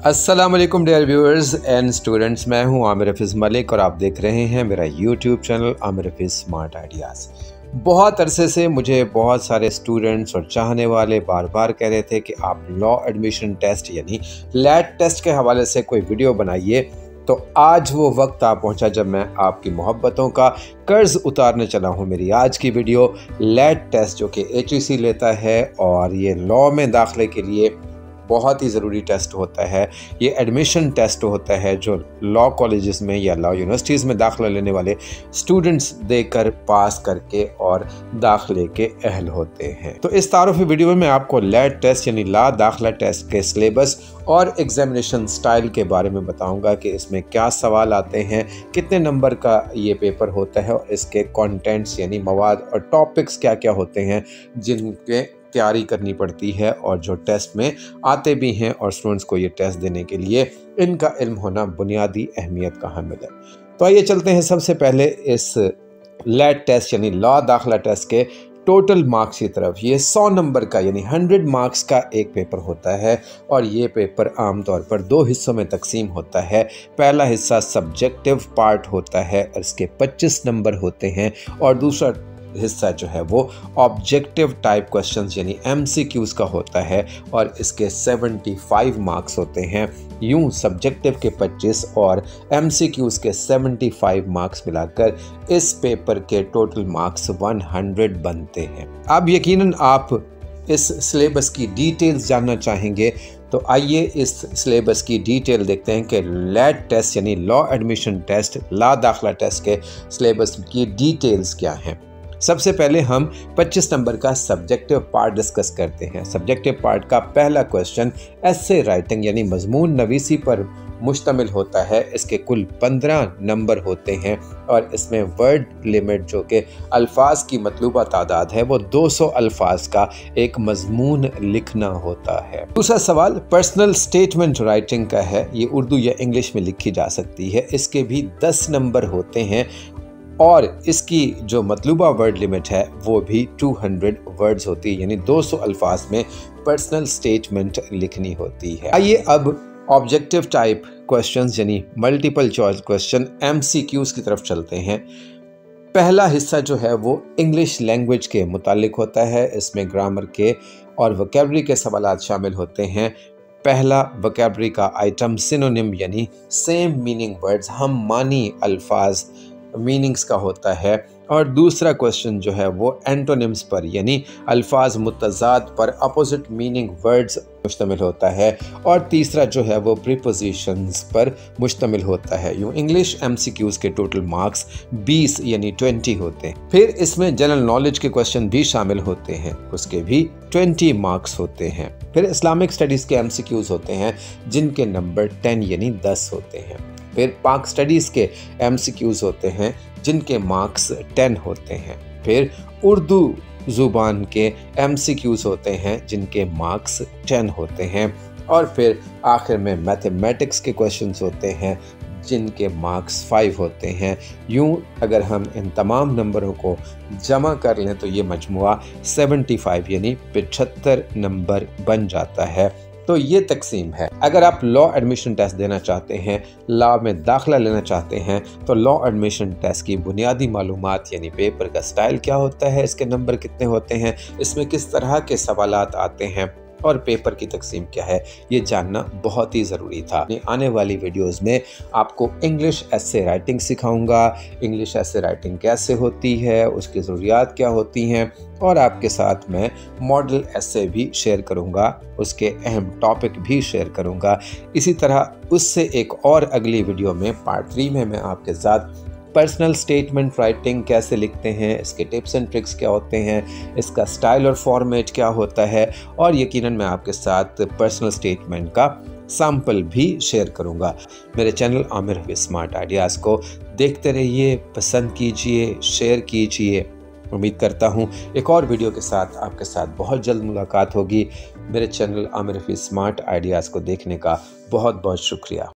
अस्सलाम वालेकुम dear viewers and students, मैं हूं आमिर हफीज़ मलिक और आप देख रहे हैं मेरा YouTube channel Aamir Hafeez smart ideas. बहुत अरसे से मुझे बहुत सारे स्टूडेंट्स और चाहने वाले बार बार कह रहे थे कि आप लॉ एडमिशन टेस्ट यानी लैट टेस्ट के हवाले से कोई वीडियो बनाइए। तो आज वो वक्त आ पहुंचा जब मैं आपकी मोहब्बतों का कर्ज उतारने चला हूं। मेरी आज की वीडियो लैट टेस्ट जो कि HEC लेता है और ये लॉ में दाखिले के लिए बहुत ही ज़रूरी टेस्ट होता है। ये एडमिशन टेस्ट होता है जो लॉ कॉलेजेस में या लॉ यूनिवर्सिटीज़ में दाखिला लेने वाले स्टूडेंट्स देकर पास करके और दाखिले के अहल होते हैं। तो इस तारुफ़ी वीडियो में मैं आपको लैट टेस्ट यानी ला दाखिला टेस्ट के सिलेबस और एग्जामिनेशन स्टाइल के बारे में बताऊंगा कि इसमें क्या सवाल आते हैं, कितने नंबर का ये पेपर होता है और इसके कंटेंट्स यानी मवाद और टॉपिक्स क्या क्या होते हैं जिनके तैयारी करनी पड़ती है और जो टेस्ट में आते भी हैं और स्टूडेंट्स को ये टेस्ट देने के लिए इनका इल्म होना बुनियादी अहमियत का हामिल है। तो आइए चलते हैं सबसे पहले इस लैट टेस्ट यानी लॉ दाखिला टेस्ट के टोटल मार्क्स की तरफ। ये 100 नंबर का यानी 100 मार्क्स का एक पेपर होता है और ये पेपर आमतौर पर 2 हिस्सों में तकसीम होता है। पहला हिस्सा सब्जेक्टिव पार्ट होता है और इसके 25 नंबर होते हैं और दूसरा हिस्सा जो है वो ऑब्जेक्टिव टाइप क्वेश्चंस यानी MCQs का होता है और इसके 75 मार्क्स होते हैं। यूं सब्जेक्टिव के 25 और MCQs के 75 मार्क्स मिलाकर इस पेपर के टोटल मार्क्स 100 बनते हैं। अब यकीनन आप इस सिलेबस की डिटेल्स जानना चाहेंगे, तो आइए इस सिलेबस की डिटेल देखते हैं कि लैट टेस्ट यानी लॉ एडमिशन टेस्ट ला दाखिला टेस्ट के सिलेबस की डिटेल्स क्या हैं। सबसे पहले हम 25 नंबर का सब्जेक्टिव पार्ट डिस्कस करते हैं। सब्जेक्टिव पार्ट का पहला क्वेश्चन एसे राइटिंग यानी मजमून नवीसी पर मुश्तमिल होता है। इसके कुल 15 नंबर होते हैं और इसमें वर्ड लिमिट जो कि अल्फाज की मतलूबा तादाद है वो 200 अल्फाज का एक मजमून लिखना होता है। दूसरा सवाल पर्सनल स्टेटमेंट राइटिंग का है। ये उर्दू या इंग्लिश में लिखी जा सकती है। इसके भी 10 नंबर होते हैं और इसकी जो मतलूबा वर्ड लिमिट है वो भी 200 वर्ड्स होती है यानी 200 अल्फाज में पर्सनल स्टेटमेंट लिखनी होती है। आइए अब ऑब्जेक्टिव टाइप क्वेश्चंस यानी मल्टीपल चॉइस क्वेश्चन MCQs की तरफ चलते हैं। पहला हिस्सा जो है वो इंग्लिश लैंग्वेज के मुतालिक होता है। इसमें ग्रामर के और वोकैबुलरी के सवालात शामिल होते हैं। पहला वोकैबुलरी का आइटम सिनोनिम यानी सेम मीनिंग वर्ड्स, हम मानी अल्फाज मीनिंग्स का होता है और दूसरा क्वेश्चन जो है वो एंटोनिम्स पर यानी अल्फाज मुतज़ाद पर अपोजिट मीनिंग वर्ड्स मुश्तमिल होता है और तीसरा जो है वो प्रीपोजिशंस पर मुश्तमिल होता है। यूँ इंग्लिश MCQs के टोटल मार्क्स 20 यानी 20 होते हैं। फिर इसमें जनरल नॉलेज के क्वेश्चन भी शामिल होते हैं, उसके भी 20 मार्क्स होते हैं। फिर इस्लामिक स्टडीज़ के MCQs होते हैं जिनके नंबर 10 यानी 10 होते हैं। फिर पाक स्टडीज़ के MCQs होते हैं जिनके मार्क्स 10 होते हैं। फिर उर्दू ज़ुबान के MCQs होते हैं जिनके मार्क्स 10 होते हैं और फिर आखिर में मैथमेटिक्स के क्वेश्चंस होते हैं जिनके मार्क्स 5 होते हैं। यूं अगर हम इन तमाम नंबरों को जमा कर लें तो ये मजमुआ 75 यानी 75 नंबर बन जाता है। तो ये तकसीम है। अगर आप लॉ एडमिशन टेस्ट देना चाहते हैं, लॉ में दाखिला लेना चाहते हैं, तो लॉ एडमिशन टेस्ट की बुनियादी मालूमात यानी पेपर का स्टाइल क्या होता है, इसके नंबर कितने होते हैं, इसमें किस तरह के सवालात आते हैं और पेपर की तकसीम क्या है, ये जानना बहुत ही ज़रूरी था। आने वाली वीडियोस में आपको इंग्लिश एसे राइटिंग सिखाऊंगा, इंग्लिश एसे राइटिंग कैसे होती है, उसकी ज़रूरियात क्या होती हैं और आपके साथ मैं मॉडल एसे भी शेयर करूंगा, उसके अहम टॉपिक भी शेयर करूंगा। इसी तरह उससे एक और अगली वीडियो में पार्ट 3 में मैं आपके साथ पर्सनल स्टेटमेंट राइटिंग कैसे लिखते हैं, इसके टिप्स एंड ट्रिक्स क्या होते हैं, इसका स्टाइल और फॉर्मेट क्या होता है और यकीनन मैं आपके साथ पर्सनल स्टेटमेंट का सैंपल भी शेयर करूंगा। मेरे channel Aamir Hafeez smart ideas को देखते रहिए, पसंद कीजिए, शेयर कीजिए। उम्मीद करता हूँ एक और वीडियो के साथ आपके साथ बहुत जल्द मुलाकात होगी। मेरे channel Aamir Hafeez smart ideas को देखने का बहुत बहुत शुक्रिया।